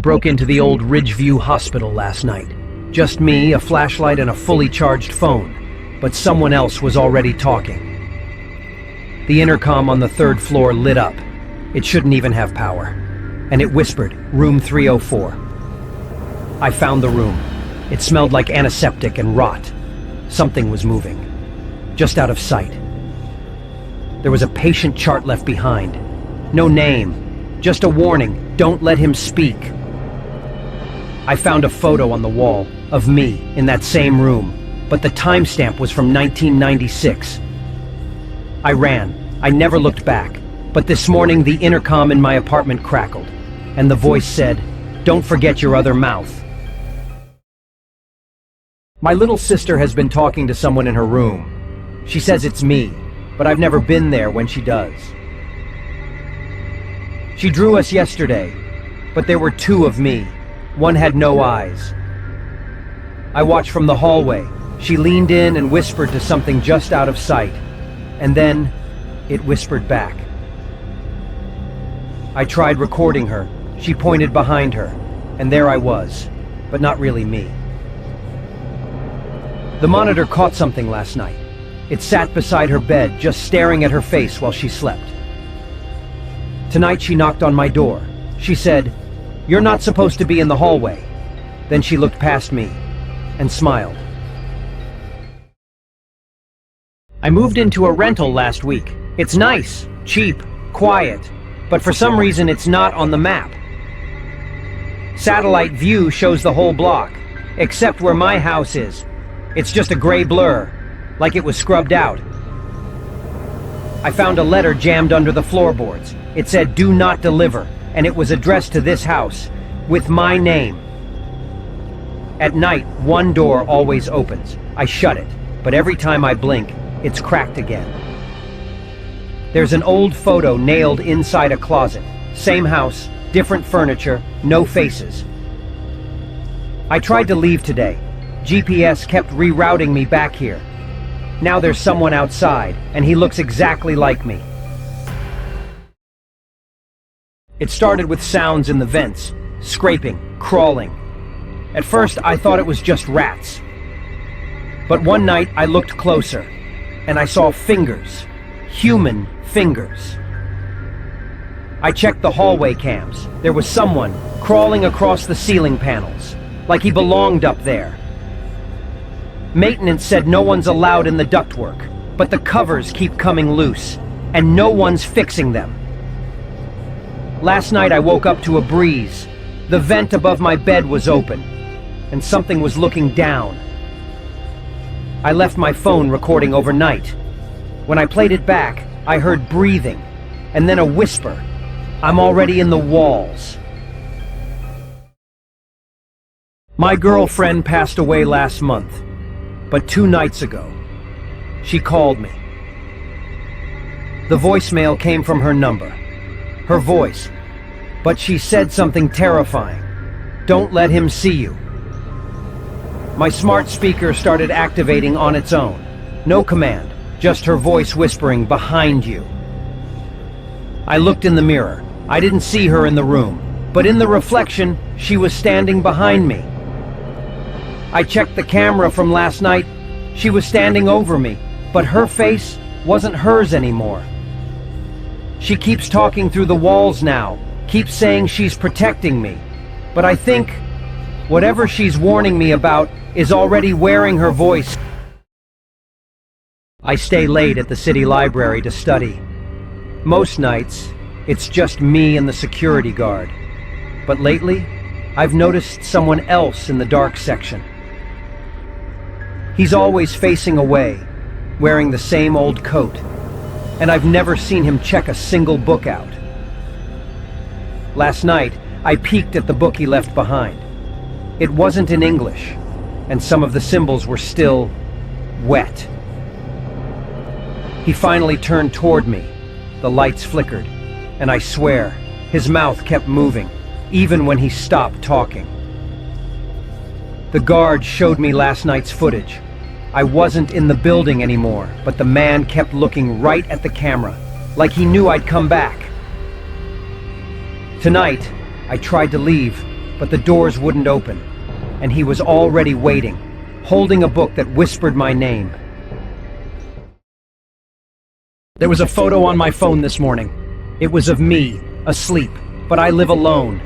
broke into the old Ridgeview Hospital last night. Just me, a flashlight, and a fully charged phone. But someone else was already talking. The intercom on the third floor lit up. It shouldn't even have power. And it whispered, "Room 304. I found the room. It smelled like antiseptic and rot. Something was moving. Just out of sight. There was a patient chart left behind. No name. Just a warning, don't let him speak. I found a photo on the wall of me in that same room, but the timestamp was from 1996. I ran. I never looked back. But this morning the intercom in my apartment crackled, and the voice said, "Don't forget your other mouth." My little sister has been talking to someone in her room. She says it's me, but I've never been there when she does. She drew us yesterday, but there were two of me. One had no eyes. I watched from the hallway. She leaned in and whispered to something just out of sight, and then it whispered back. I tried recording her. She pointed behind her, and there I was, but not really me. The monitor caught something last night. It sat beside her bed, just staring at her face while she slept. Tonight she knocked on my door. She said, "You're not supposed to be in the hallway." Then she looked past me and smiled. I moved into a rental last week. It's nice, cheap, quiet, but for some reason it's not on the map. Satellite view shows the whole block, except where my house is. It's just a gray blur, like it was scrubbed out. I found a letter jammed under the floorboards. It said, "Do not deliver," and it was addressed to this house, with my name. At night, one door always opens. I shut it, but every time I blink, it's cracked again. There's an old photo nailed inside a closet. Same house, different furniture, no faces. I tried to leave today. GPS kept rerouting me back here. Now there's someone outside, and he looks exactly like me. It started with sounds in the vents, scraping, crawling. At first, I thought it was just rats. But one night, I looked closer, and I saw fingers, human fingers. I checked the hallway cams. There was someone crawling across the ceiling panels, like he belonged up there. Maintenance said no one's allowed in the ductwork, but the covers keep coming loose, and no one's fixing them. Last night I woke up to a breeze. The vent above my bed was open, and something was looking down. I left my phone recording overnight. When I played it back, I heard breathing, and then a whisper. I'm already in the walls. My girlfriend passed away last month, but 2 nights ago, she called me. The voicemail came from her number, her voice, but she said something terrifying. "Don't let him see you." My smart speaker started activating on its own. No command, just her voice whispering, "Behind you." I looked in the mirror. I didn't see her in the room, but in the reflection, she was standing behind me. I checked the camera from last night. She was standing over me, but her face wasn't hers anymore. She keeps talking through the walls now, keeps saying she's protecting me. But I think whatever she's warning me about is already wearing her voice. I stay late at the city library to study. Most nights, it's just me and the security guard. But lately, I've noticed someone else in the dark section. He's always facing away, wearing the same old coat, and I've never seen him check a single book out. Last night, I peeked at the book he left behind. It wasn't in English, and some of the symbols were still wet. He finally turned toward me. The lights flickered, and I swear, his mouth kept moving, even when he stopped talking. The guard showed me last night's footage. I wasn't in the building anymore, but the man kept looking right at the camera, like he knew I'd come back. Tonight, I tried to leave, but the doors wouldn't open, and he was already waiting, holding a book that whispered my name. There was a photo on my phone this morning. It was of me, asleep, but I live alone.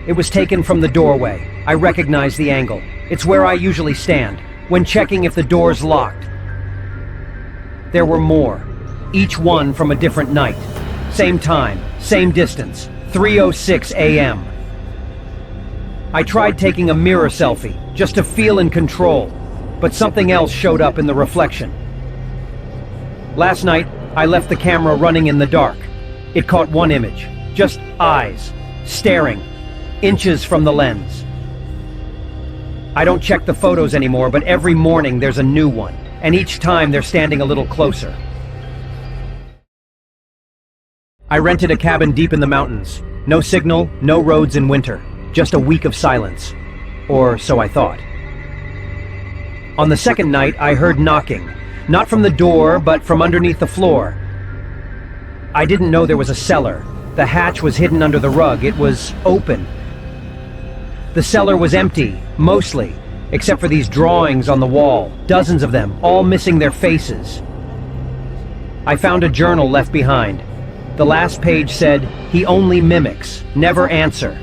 It was taken from the doorway. I recognize the angle. It's where I usually stand, when checking if the door's locked. There were more, each one from a different night. Same time, same distance, 3:06 a.m. I tried taking a mirror selfie, just to feel in control, but something else showed up in the reflection. Last night, I left the camera running in the dark. It caught one image, just eyes, staring, inches from the lens. I don't check the photos anymore, but every morning there's a new one, and each time they're standing a little closer. I rented a cabin deep in the mountains. No signal, no roads in winter, just a week of silence. Or so I thought. On the second night, I heard knocking, not from the door, but from underneath the floor. I didn't know there was a cellar. The hatch was hidden under the rug. It was open. The cellar was empty, mostly, except for these drawings on the wall, dozens of them, all missing their faces. I found a journal left behind. The last page said, "He only mimics, never answer."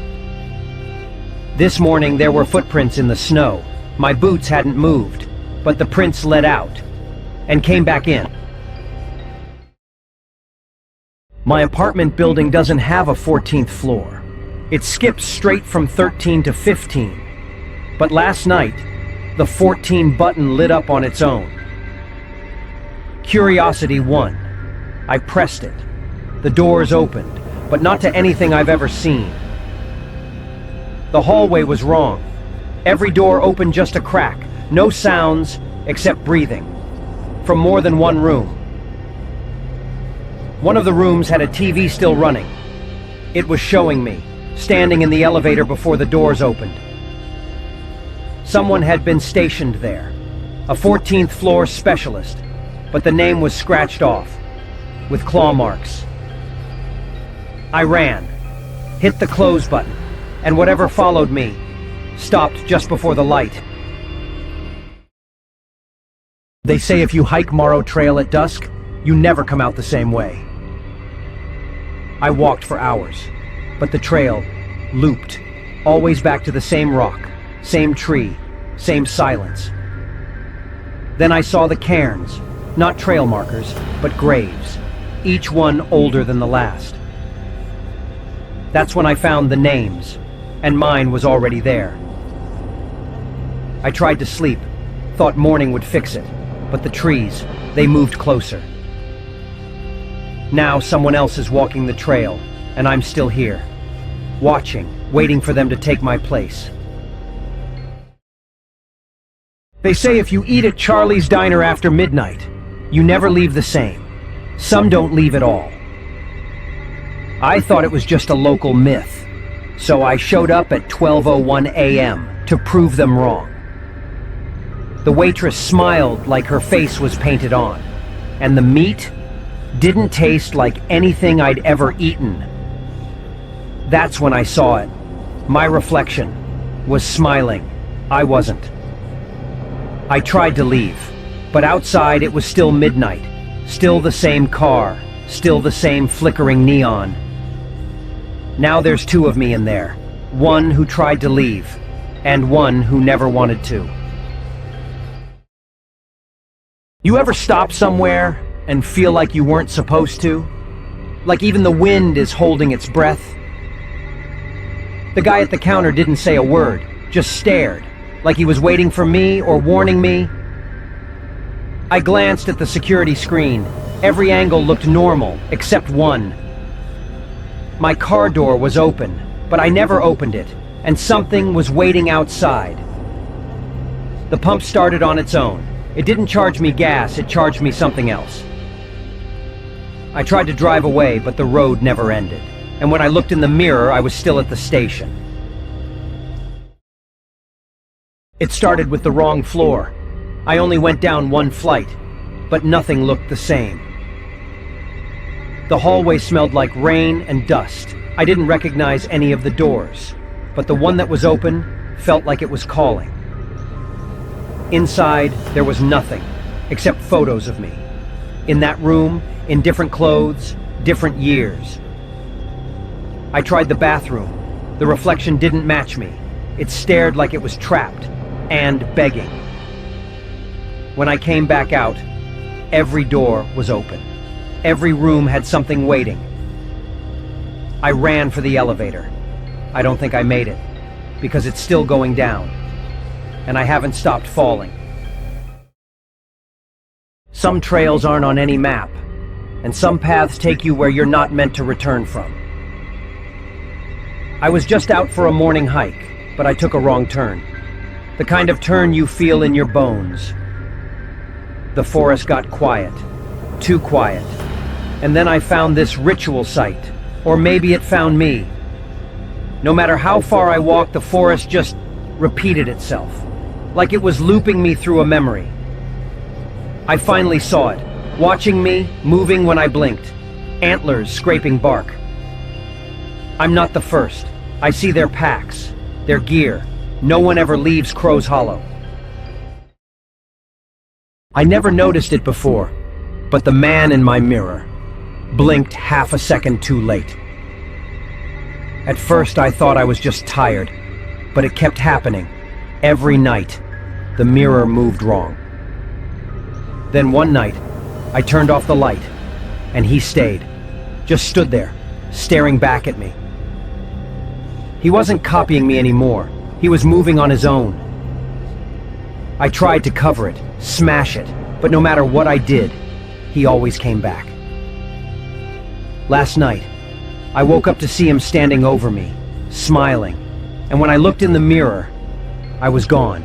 This morning there were footprints in the snow. My boots hadn't moved, but the prints led out and came back in. My apartment building doesn't have a 14th floor. It skips straight from 13 to 15. But last night, the 14 button lit up on its own. Curiosity won. I pressed it. The doors opened, but not to anything I've ever seen. The hallway was wrong. Every door opened just a crack, no sounds except breathing, from more than one room. One of the rooms had a TV still running. It was showing me, standing in the elevator before the doors opened. Someone had been stationed there, a 14th floor specialist, but the name was scratched off, with claw marks. I ran, hit the close button, and whatever followed me stopped just before the light. They say if you hike Morrow Trail at dusk, you never come out the same way. I walked for hours, but the trail looped, always back to the same rock, same tree, same silence. Then I saw the cairns, not trail markers, but graves, each one older than the last. That's when I found the names, and mine was already there. I tried to sleep, thought morning would fix it, but the trees, they moved closer. Now someone else is walking the trail, and I'm still here, watching, waiting for them to take my place. They say if you eat at Charlie's Diner after midnight, you never leave the same. Some don't leave at all. I thought it was just a local myth, so I showed up at 12:01 a.m. to prove them wrong. The waitress smiled like her face was painted on, and the meat didn't taste like anything I'd ever eaten. That's when I saw it. My reflection was smiling. I wasn't. I tried to leave, but outside it was still midnight, still the same car, still the same flickering neon. Now there's two of me in there, one who tried to leave, and one who never wanted to. You ever stop somewhere and feel like you weren't supposed to? Like even the wind is holding its breath? The guy at the counter didn't say a word, just stared, like he was waiting for me or warning me. I glanced at the security screen. Every angle looked normal, except one. My car door was open, but I never opened it, and something was waiting outside. The pump started on its own. It didn't charge me gas, it charged me something else. I tried to drive away, but the road never ended. And when I looked in the mirror, I was still at the station. It started with the wrong floor. I only went down one flight, but nothing looked the same. The hallway smelled like rain and dust. I didn't recognize any of the doors. but the one that was open felt like it was calling. Inside, there was nothing, except photos of me. In that room, in different clothes, different years. I tried the bathroom. The reflection didn't match me. It stared like it was trapped, and begging. When I came back out, every door was open. Every room had something waiting. I ran for the elevator. I don't think I made it, because it's still going down, and I haven't stopped falling. Some trails aren't on any map, and some paths take you where you're not meant to return from. I was just out for a morning hike, but I took a wrong turn. The kind of turn you feel in your bones. The forest got quiet, too quiet, and then I found this ritual site, or maybe it found me. No matter how far I walked, the forest just repeated itself, like it was looping me through a memory. I finally saw it, watching me, moving when I blinked, antlers scraping bark. I'm not the first. I see their packs, their gear. No one ever leaves Crow's Hollow. I never noticed it before, but the man in my mirror blinked half a second too late. At first I thought I was just tired, but it kept happening. Every night, the mirror moved wrong. Then one night, I turned off the light, and he stayed, just stood there, staring back at me. He wasn't copying me anymore. He was moving on his own. I tried to cover it, smash it, but no matter what I did, he always came back. Last night, I woke up to see him standing over me, smiling, and when I looked in the mirror, I was gone.